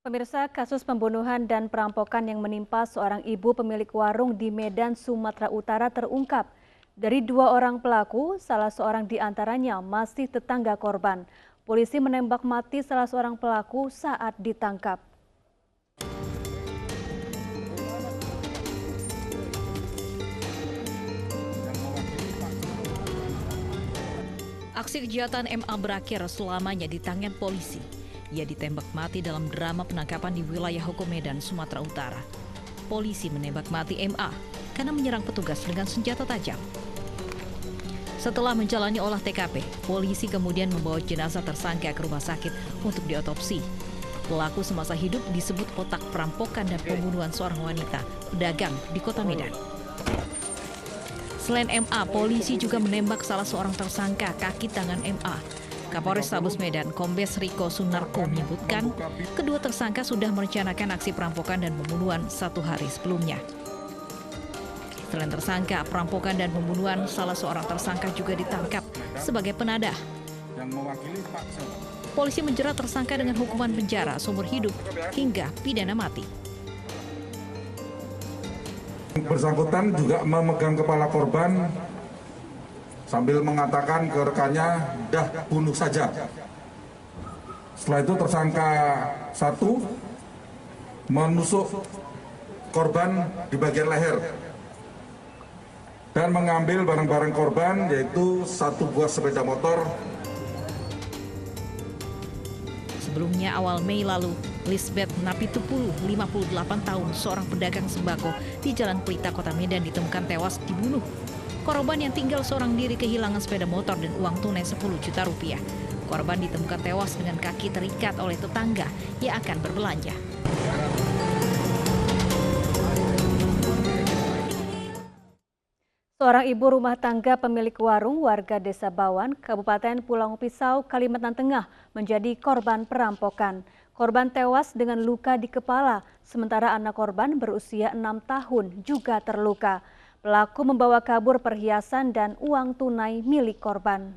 Pemirsa, kasus pembunuhan dan perampokan yang menimpa seorang ibu pemilik warung di Medan, Sumatera Utara terungkap. Dari 2 orang pelaku, salah seorang di antaranya masih tetangga korban. Polisi menembak mati salah seorang pelaku saat ditangkap. Aksi kejahatan MA berakhir selamanya di tangan polisi. Ia ditembak mati dalam drama penangkapan di wilayah hukum Medan, Sumatera Utara. Polisi menembak mati MA karena menyerang petugas dengan senjata tajam. Setelah menjalani olah TKP, polisi kemudian membawa jenazah tersangka ke rumah sakit untuk diotopsi. Pelaku semasa hidup disebut otak perampokan dan pembunuhan seorang wanita pedagang di kota Medan. Selain MA, polisi juga menembak salah seorang tersangka kaki tangan MA. Kapolrestabes Medan, Kombes Riko Sunarko menyebutkan kedua tersangka sudah merencanakan aksi perampokan dan pembunuhan 1 hari sebelumnya. Selain tersangka perampokan dan pembunuhan, salah seorang tersangka juga ditangkap sebagai penadah. Polisi menjerat tersangka dengan hukuman penjara seumur hidup hingga pidana mati. Bersangkutan juga memegang kepala korban sambil mengatakan ke rekannya, "Dah bunuh saja." Setelah itu tersangka 1 menusuk korban di bagian leher dan mengambil barang-barang korban, yaitu 1 buah sepeda motor. Sebelumnya awal Mei lalu, Lisbeth Napitupulu, 58 tahun, seorang pedagang sembako di Jalan Pelita, Kota Medan ditemukan tewas dibunuh. Korban yang tinggal seorang diri kehilangan sepeda motor dan uang tunai 10 juta rupiah. Korban ditemukan tewas dengan kaki terikat oleh tetangga yang akan berbelanja. Seorang ibu rumah tangga pemilik warung warga Desa Bawan, Kabupaten Pulau Pisau, Kalimantan Tengah menjadi korban perampokan. Korban tewas dengan luka di kepala, sementara anak korban berusia 6 tahun juga terluka. Pelaku membawa kabur perhiasan dan uang tunai milik korban.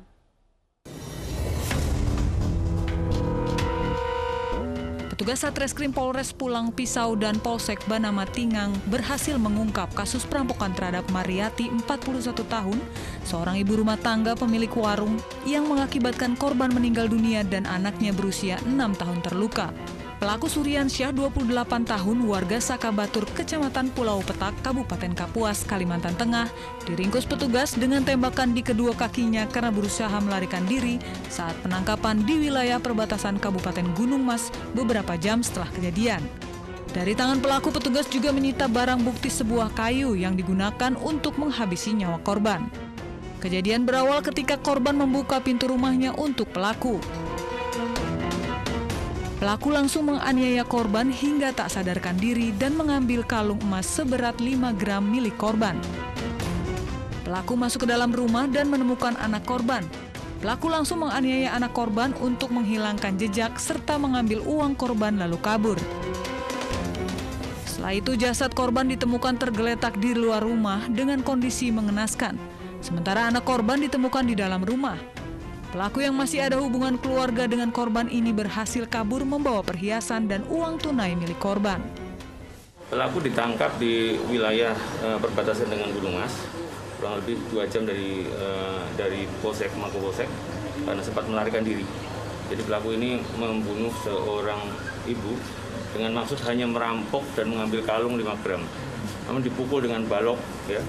Petugas Satreskrim Polres Pulau Pisau dan Polsek Banamatingang berhasil mengungkap kasus perampokan terhadap Mariati, 41 tahun, seorang ibu rumah tangga pemilik warung yang mengakibatkan korban meninggal dunia dan anaknya berusia 6 tahun terluka. Pelaku Suryansyah, 28 tahun, warga Sakabatur, Kecamatan Pulau Petak, Kabupaten Kapuas, Kalimantan Tengah, diringkus petugas dengan tembakan di kedua kakinya karena berusaha melarikan diri saat penangkapan di wilayah perbatasan Kabupaten Gunung Mas beberapa jam setelah kejadian. Dari tangan pelaku, petugas juga menyita barang bukti sebuah kayu yang digunakan untuk menghabisi nyawa korban. Kejadian berawal ketika korban membuka pintu rumahnya untuk pelaku. Pelaku langsung menganiaya korban hingga tak sadarkan diri dan mengambil kalung emas seberat 5 gram milik korban. Pelaku masuk ke dalam rumah dan menemukan anak korban. Pelaku langsung menganiaya anak korban untuk menghilangkan jejak serta mengambil uang korban lalu kabur. Setelah itu jasad korban ditemukan tergeletak di luar rumah dengan kondisi mengenaskan. Sementara anak korban ditemukan di dalam rumah. Pelaku yang masih ada hubungan keluarga dengan korban ini berhasil kabur membawa perhiasan dan uang tunai milik korban. Pelaku ditangkap di wilayah perbatasan dengan Gunung Mas, kurang lebih 2 jam dari Polsek Mapolsek karena sempat melarikan diri. Jadi pelaku ini membunuh seorang ibu dengan maksud hanya merampok dan mengambil kalung 5 gram. Namun dipukul dengan balok, ya.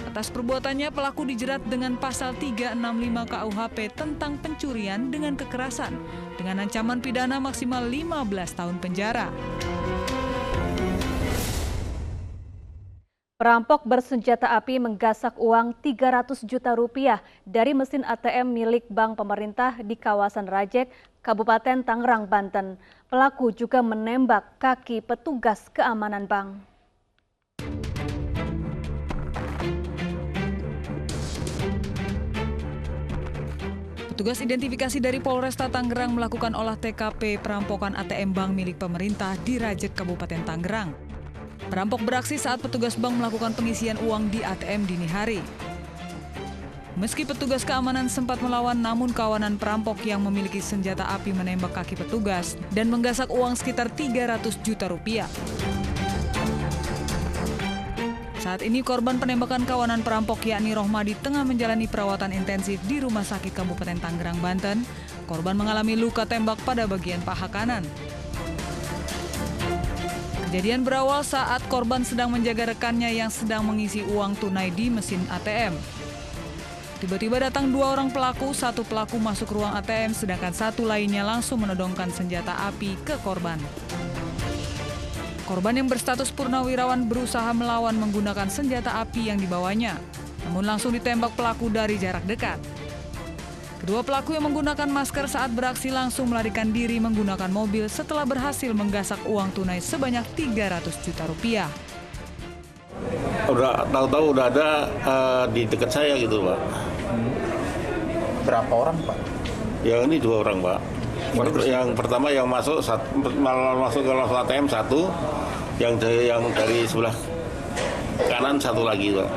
Atas perbuatannya, pelaku dijerat dengan pasal 365 KUHP tentang pencurian dengan kekerasan dengan ancaman pidana maksimal 15 tahun penjara. Perampok bersenjata api menggasak uang 300 juta rupiah dari mesin ATM milik bank pemerintah di kawasan Rajek, Kabupaten Tangerang, Banten. Pelaku juga menembak kaki petugas keamanan bank. Petugas identifikasi dari Polresta Tangerang melakukan olah TKP perampokan ATM bank milik pemerintah di Rajek, Kabupaten Tangerang. Perampok beraksi saat petugas bank melakukan pengisian uang di ATM dini hari. Meski petugas keamanan sempat melawan, namun kawanan perampok yang memiliki senjata api menembak kaki petugas dan menggasak uang sekitar 300 juta rupiah. Saat ini korban penembakan kawanan perampok yakni Rohmadi tengah menjalani perawatan intensif di Rumah Sakit Kabupaten Tangerang, Banten. Korban mengalami luka tembak pada bagian paha kanan. Kejadian berawal saat korban sedang menjaga rekannya yang sedang mengisi uang tunai di mesin ATM. Tiba-tiba datang dua orang pelaku, satu pelaku masuk ruang ATM sedangkan satu lainnya langsung menodongkan senjata api ke korban. Korban yang berstatus purnawirawan berusaha melawan menggunakan senjata api yang dibawanya, namun langsung ditembak pelaku dari jarak dekat. Kedua pelaku yang menggunakan masker saat beraksi langsung melarikan diri menggunakan mobil setelah berhasil menggasak uang tunai sebanyak 300 juta rupiah. Udah tahu-tahu udah ada di dekat saya gitu, Pak. Berapa orang, Pak? Yang ini 2 orang, Pak. Yang pertama yang masuk masuk ke ATM 1, yang dari sebelah kanan 1 lagi, Pak.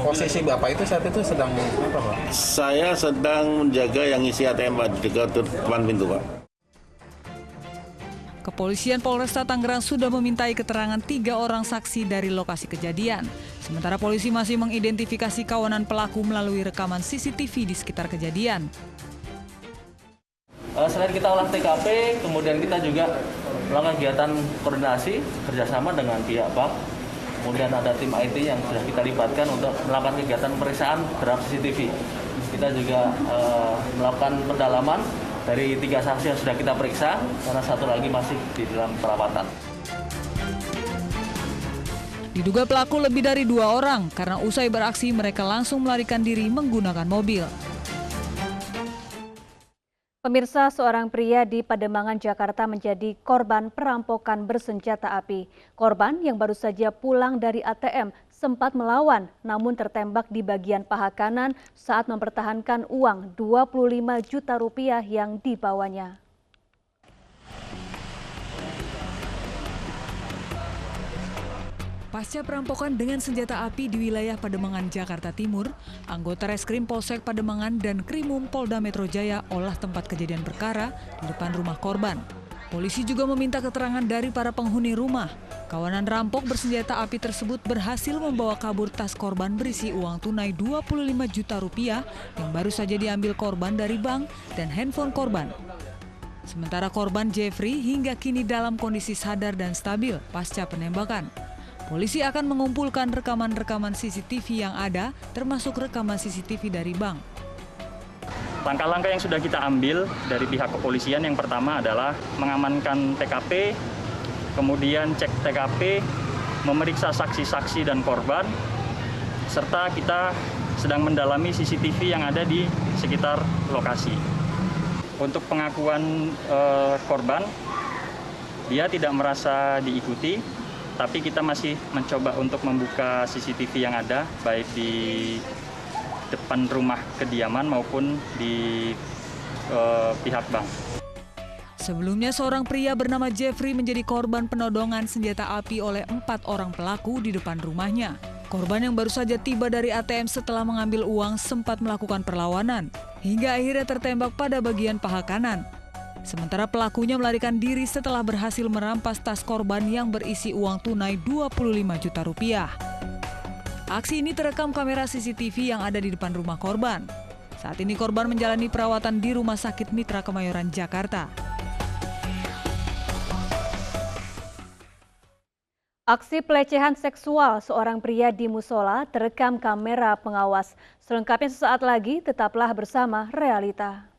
Posisi Bapak itu saat itu sedang apa, Pak? Saya sedang menjaga yang isi ATM, Pak, di depan pintu, Pak. Kepolisian Polresta Tangerang sudah memintai keterangan 3 orang saksi dari lokasi kejadian. Sementara polisi masih mengidentifikasi kawanan pelaku melalui rekaman CCTV di sekitar kejadian. Selain kita olah TKP, kemudian kita juga melakukan kegiatan koordinasi kerjasama dengan pihak bank. Kemudian ada tim IT yang sudah kita libatkan untuk melakukan kegiatan pemeriksaan terhadap CCTV. Kita juga melakukan pendalaman dari 3 saksi yang sudah kita periksa, karena 1 lagi masih di dalam perawatan. Diduga pelaku lebih dari 2 orang, karena usai beraksi mereka langsung melarikan diri menggunakan mobil. Pemirsa, seorang pria di Pademangan, Jakarta menjadi korban perampokan bersenjata api. Korban yang baru saja pulang dari ATM sempat melawan, namun tertembak di bagian paha kanan saat mempertahankan uang 25 juta rupiah yang dibawanya. Pasca perampokan dengan senjata api di wilayah Pademangan, Jakarta Timur, anggota Reskrim Polsek Pademangan dan Krimum Polda Metro Jaya olah tempat kejadian perkara di depan rumah korban. Polisi juga meminta keterangan dari para penghuni rumah. Kawanan rampok bersenjata api tersebut berhasil membawa kabur tas korban berisi uang tunai 25 juta rupiah yang baru saja diambil korban dari bank dan handphone korban. Sementara korban Jeffrey hingga kini dalam kondisi sadar dan stabil pasca penembakan. Polisi akan mengumpulkan rekaman-rekaman CCTV yang ada, termasuk rekaman CCTV dari bank. Langkah-langkah yang sudah kita ambil dari pihak kepolisian yang pertama adalah mengamankan TKP, kemudian cek TKP, memeriksa saksi-saksi dan korban, serta kita sedang mendalami CCTV yang ada di sekitar lokasi. Untuk pengakuan korban, dia tidak merasa diikuti, tapi kita masih mencoba untuk membuka CCTV yang ada, baik di depan rumah kediaman maupun di pihak bank. Sebelumnya seorang pria bernama Jeffrey menjadi korban penodongan senjata api oleh 4 orang pelaku di depan rumahnya. Korban yang baru saja tiba dari ATM setelah mengambil uang sempat melakukan perlawanan, hingga akhirnya tertembak pada bagian paha kanan. Sementara pelakunya melarikan diri setelah berhasil merampas tas korban yang berisi uang tunai 25 juta rupiah. Aksi ini terekam kamera CCTV yang ada di depan rumah korban. Saat ini korban menjalani perawatan di Rumah Sakit Mitra Kemayoran, Jakarta. Aksi pelecehan seksual seorang pria di musola terekam kamera pengawas. Selengkapnya sesaat lagi, tetaplah bersama Realita.